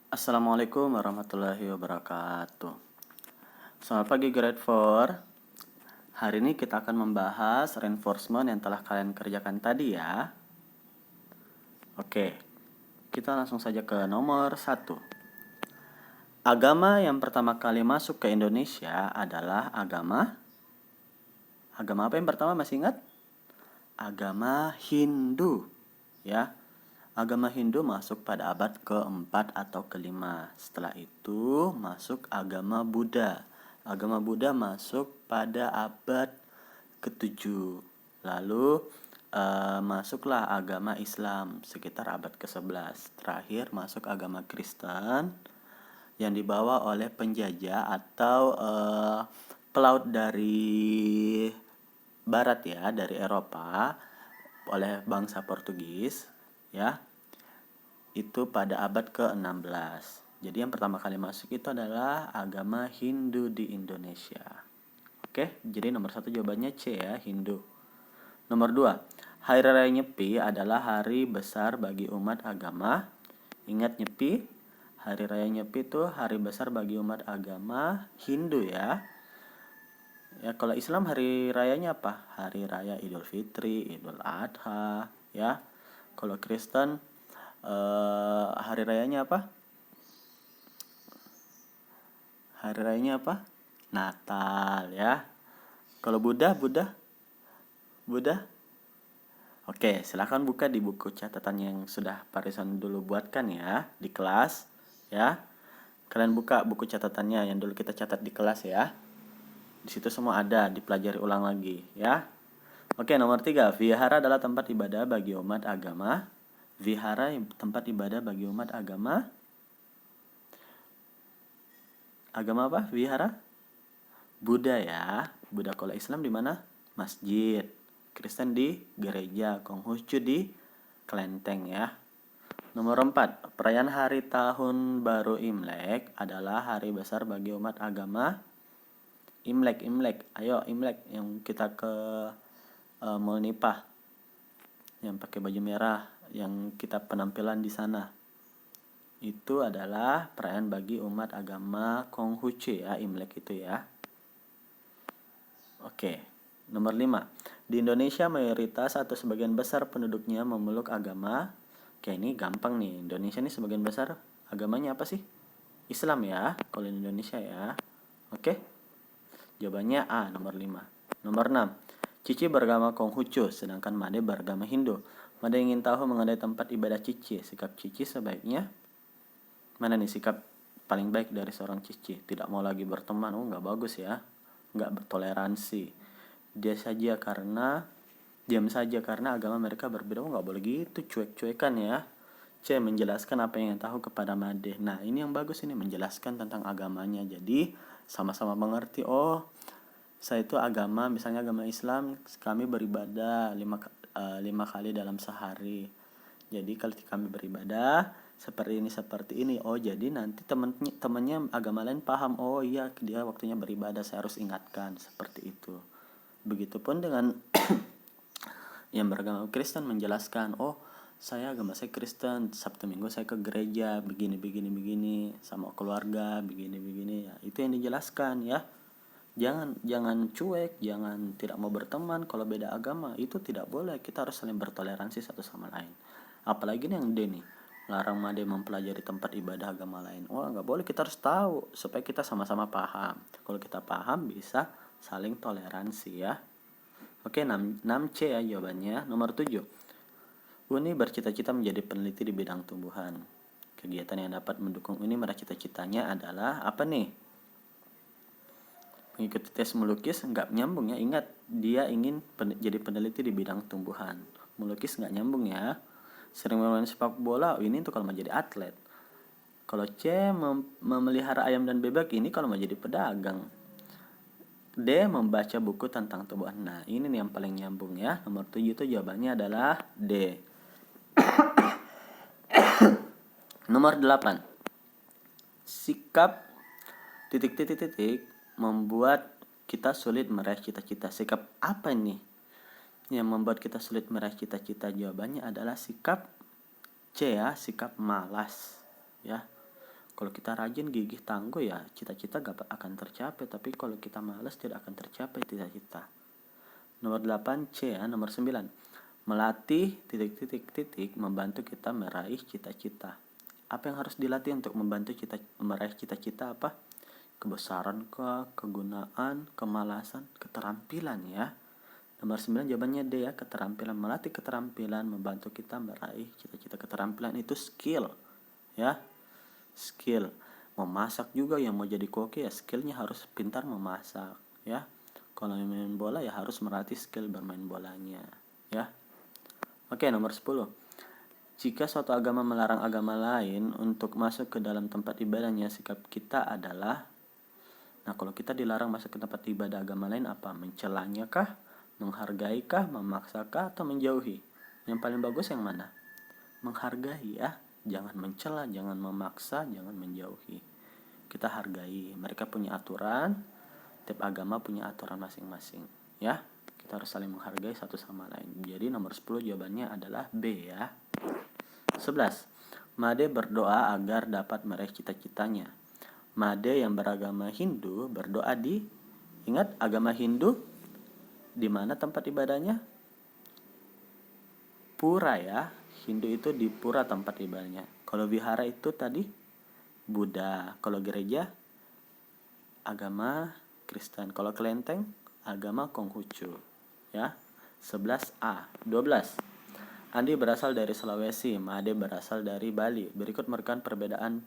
Assalamualaikum warahmatullahi wabarakatuh. Selamat pagi grade 4. Hari ini kita akan membahas reinforcement yang telah kalian kerjakan tadi ya. Oke, kita langsung saja ke nomor 1. Agama yang pertama kali masuk ke Indonesia adalah agama apa yang pertama, masih ingat? Agama Hindu ya. Agama Hindu masuk pada abad ke-4 atau ke-5. Setelah itu masuk agama Buddha. Agama Buddha masuk pada abad ke-7. Lalu masuklah agama Islam sekitar abad ke-11. Terakhir masuk agama Kristen yang dibawa oleh penjajah atau pelaut dari barat ya, dari Eropa, oleh bangsa Portugis ya. Itu pada abad ke-16. Jadi yang pertama kali masuk itu adalah agama Hindu di Indonesia. Oke, jadi nomor 1 jawabannya C ya, Hindu. Nomor 2, Hari Raya Nyepi adalah hari besar bagi umat agama. Ingat Nyepi? Hari Raya Nyepi itu hari besar bagi umat agama Hindu ya. Ya, kalau Islam hari rayanya apa? Hari Raya Idul Fitri, Idul Adha ya. Kalau Kristen hari rayanya apa? Hari rayanya apa? Natal ya. Kalau Buddha? Oke, silahkan buka di buku catatan yang sudah Parisan dulu buatkan ya di kelas ya. Kalian buka buku catatannya yang dulu kita catat di kelas ya. Di situ semua ada, dipelajari ulang lagi ya. Oke, nomor 3, vihara adalah tempat ibadah bagi umat agama. Vihara tempat ibadah bagi umat agama. Agama apa? Vihara? Buddha ya. Buddha. Kalau Islam di mana? Masjid. Kristen di gereja. Konghucu di kelenteng ya. Nomor 4, perayaan hari tahun baru Imlek adalah hari besar bagi umat agama. Imlek. Ayo Imlek yang kita ke Mall Nipah. Yang pakai baju merah, yang kita penampilan di sana. Itu adalah perayaan bagi umat agama Konghucu ya, Imlek itu ya. Oke, nomor 5. Di Indonesia mayoritas atau sebagian besar penduduknya memeluk agama. Oke, ini gampang nih. Indonesia ini sebagian besar agamanya apa sih? Islam ya, kalau di Indonesia ya. Oke, jawabannya A, nomor 5. Nomor 6. Cici beragama Konghucu, sedangkan Made beragama Hindu. Made ingin tahu mengenai tempat ibadah Cici. Sikap Cici sebaiknya mana nih sikap paling baik dari seorang Cici? Tidak mau lagi berteman. Oh, nggak bagus ya. Nggak bertoleransi. Diam saja karena agama mereka berbeda. Oh, nggak boleh gitu, cuek-cuekan ya. C, menjelaskan apa yang tahu kepada Made. Nah, ini yang bagus ini, menjelaskan tentang agamanya. Jadi sama-sama mengerti. Oh, saya itu agama, misalnya agama Islam, kami beribadah 5 kali dalam sehari. Jadi kalau kami beribadah seperti ini. Oh, jadi nanti temannya agama lain paham. Oh iya, dia waktunya beribadah, saya harus ingatkan, seperti itu. Begitupun dengan yang beragama Kristen, menjelaskan, oh saya agama saya Kristen, Sabtu Minggu saya ke gereja begini sama keluarga begini ya. Itu yang dijelaskan ya. Jangan cuek, jangan tidak mau berteman kalau beda agama. Itu tidak boleh. Kita harus saling bertoleransi satu sama lain. Apalagi nih yang D nih, larang Made mempelajari tempat ibadah agama lain. Wah, nggak boleh. Kita harus tahu supaya kita sama-sama paham. Kalau kita paham bisa saling toleransi ya. Oke, 6C ya jawabannya. Nomor 7. Uni bercita-cita menjadi peneliti di bidang tumbuhan. Kegiatan yang dapat mendukung Uni meraih cita-citanya adalah apa nih? Mengikuti tes melukis nggak nyambung ya. Ingat, dia ingin jadi peneliti di bidang tumbuhan. Melukis nggak nyambung ya. Sering bermain sepak bola, ini tuh kalau mau jadi atlet. Kalau C, memelihara ayam dan bebek, ini kalau mau jadi pedagang. D, membaca buku tentang tumbuhan. Nah, ini nih yang paling nyambung ya. Nomor 7 itu jawabannya adalah D. Nomor 8. Sikap membuat kita sulit meraih cita-cita. Sikap apa nih yang membuat kita sulit meraih cita-cita? Jawabannya adalah sikap C ya, sikap malas ya. Kalau kita rajin, gigih, tangguh ya cita-cita gak akan tercapai. Tapi kalau kita malas tidak akan tercapai cita-cita. Nomor 8 C ya, nomor 9. Melatih ... membantu kita meraih cita-cita. Apa yang harus dilatih untuk membantu kita meraih cita-cita apa? Kebesaran kah, kegunaan, kemalasan, keterampilan ya. Nomor 9 jawabannya D ya, keterampilan. Melatih keterampilan membantu kita meraih cita-cita. Keterampilan itu skill ya. Skill. Memasak juga, yang mau jadi koki ya skillnya harus pintar memasak ya. Kalau main bola ya harus melatih skill bermain bolanya ya. Oke, nomor 10. Jika suatu agama melarang agama lain untuk masuk ke dalam tempat ibadahnya, sikap kita adalah, nah kalau kita dilarang masuk ke tempat ibadah agama lain apa? Mencelanya kah? Menghargai kah? Memaksakah? Atau menjauhi? Yang paling bagus yang mana? Menghargai ya. Jangan mencela, jangan memaksa, jangan menjauhi. Kita hargai. Mereka punya aturan, tiap agama punya aturan masing-masing ya. Kita harus saling menghargai satu sama lain. Jadi nomor 10 jawabannya adalah B ya. 11. Made berdoa agar dapat meraih cita-citanya. Made yang beragama Hindu berdoa di, ingat agama Hindu di mana tempat ibadahnya? Pura ya. Hindu itu di pura tempat ibadahnya. Kalau vihara itu tadi Buddha. Kalau gereja agama Kristen. Kalau kelenteng agama Konghucu ya. 11A. 12. Andi berasal dari Sulawesi, Made berasal dari Bali. Berikut merupakan perbedaan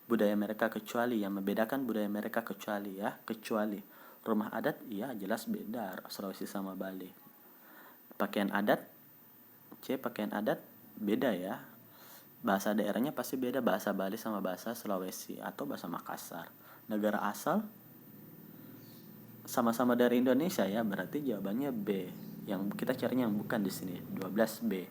budaya mereka kecuali, yang membedakan budaya mereka kecuali ya. Kecuali rumah adat ya jelas beda Sulawesi sama Bali. Pakaian adat pakaian adat beda ya. Bahasa daerahnya pasti beda, bahasa Bali sama bahasa Sulawesi atau bahasa Makassar. Negara asal sama-sama dari Indonesia ya, berarti jawabannya B. Yang kita carinya yang bukan di sini. 12B.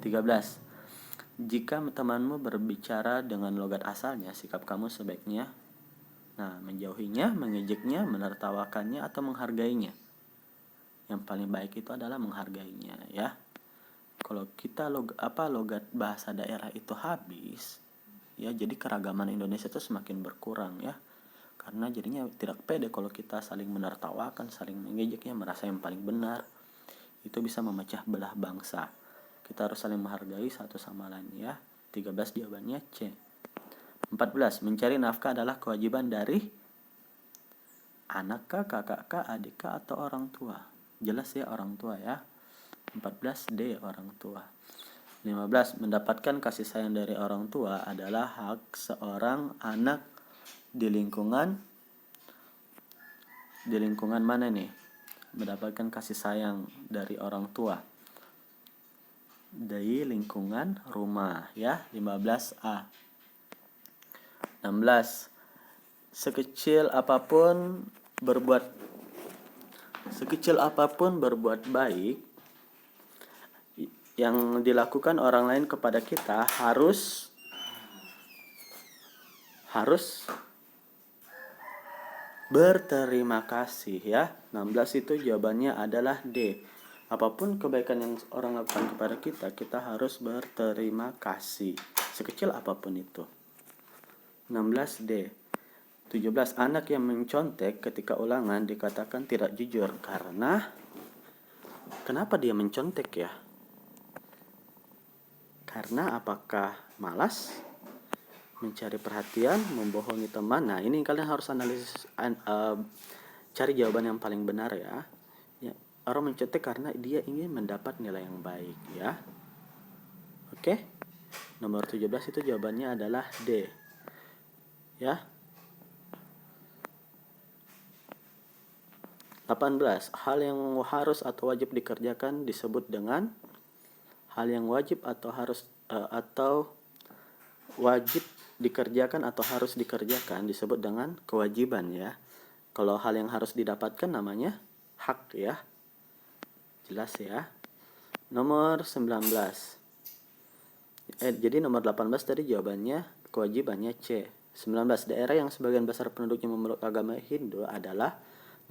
13. Jika temanmu berbicara dengan logat asalnya, sikap kamu sebaiknya menjauhinya, mengejeknya, menertawakannya atau menghargainya. Yang paling baik itu adalah menghargainya ya. Kalau kita logat bahasa daerah itu habis ya, jadi keragaman Indonesia itu semakin berkurang ya. Karena jadinya tidak pede kalau kita saling menertawakan, saling mengejeknya, merasa yang paling benar. Itu bisa memecah belah bangsa. Kita harus saling menghargai satu sama lain ya. 13 jawabannya C. 14. Mencari nafkah adalah kewajiban dari anak kah, kakak kah, adik kah, atau orang tua? Jelas ya orang tua ya. 14D orang tua. 15. Mendapatkan kasih sayang dari orang tua adalah hak seorang anak di lingkungan mana nih? Mendapatkan kasih sayang dari orang tua dari lingkungan rumah ya. 15A. 16. Sekecil apapun berbuat baik yang dilakukan orang lain kepada kita harus berterima kasih ya. 16 itu jawabannya adalah D. Apapun kebaikan yang orang lakukan kepada kita, kita harus berterima kasih, sekecil apapun itu. 16D. 17. Anak yang mencontek ketika ulangan dikatakan tidak jujur karena, kenapa dia mencontek ya? Karena apakah malas, mencari perhatian, membohongi teman? Nah ini kalian harus analisis, cari jawaban yang paling benar ya. Orang mencontek karena dia ingin mendapat nilai yang baik ya. Oke. Nomor 17 itu jawabannya adalah D. Ya. 18. Hal yang harus atau wajib dikerjakan disebut dengan hal yang wajib atau harus atau wajib dikerjakan atau harus dikerjakan disebut dengan kewajiban ya. Kalau hal yang harus didapatkan namanya hak ya. Jelas ya. Nomor 19. Jadi nomor 18 tadi jawabannya kewajibannya C. 19. Daerah yang sebagian besar penduduknya memeluk agama Hindu adalah,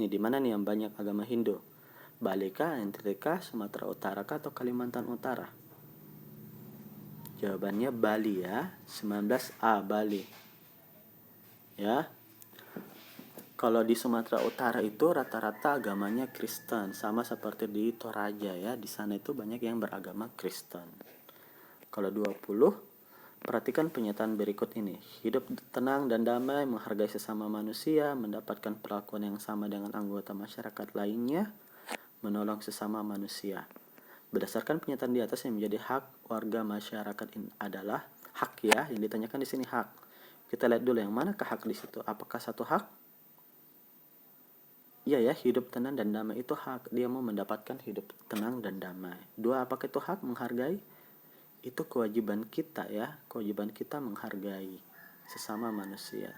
nih di mana nih yang banyak agama Hindu? Bali kah, NTT kah, Sumatera Utara kah, atau Kalimantan Utara? Jawabannya Bali ya. 19A Bali. ya. Kalau di Sumatera Utara itu rata-rata agamanya Kristen, sama seperti di Toraja ya. Di sana itu banyak yang beragama Kristen. Kalau 20, perhatikan pernyataan berikut ini. Hidup tenang dan damai, menghargai sesama manusia, mendapatkan perlakuan yang sama dengan anggota masyarakat lainnya, menolong sesama manusia. Berdasarkan pernyataan di atas yang menjadi hak warga masyarakat ini adalah hak ya, yang ditanyakan di sini hak. Kita lihat dulu yang manakah hak di situ. Apakah satu hak? Iya ya, hidup tenang dan damai itu hak. Dia mau mendapatkan hidup tenang dan damai. 2, apakah itu hak? Menghargai. Itu kewajiban kita ya. Kewajiban kita menghargai sesama manusia.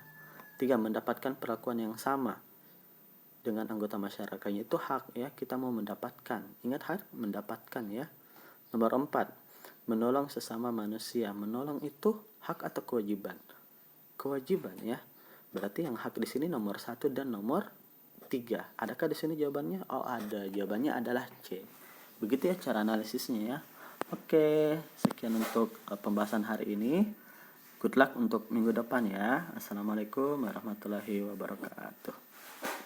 3, mendapatkan perlakuan yang sama dengan anggota masyarakatnya. Itu hak ya, kita mau mendapatkan. Ingat hak? Mendapatkan ya. Nomor 4, menolong sesama manusia. Menolong itu hak atau kewajiban? Kewajiban ya. Berarti yang hak di sini nomor 1 dan nomor 3. Adakah di sini jawabannya? Oh, ada. Jawabannya adalah C. Begitu ya cara analisisnya ya. Oke, sekian untuk pembahasan hari ini. Good luck untuk minggu depan ya. Assalamualaikum warahmatullahi wabarakatuh.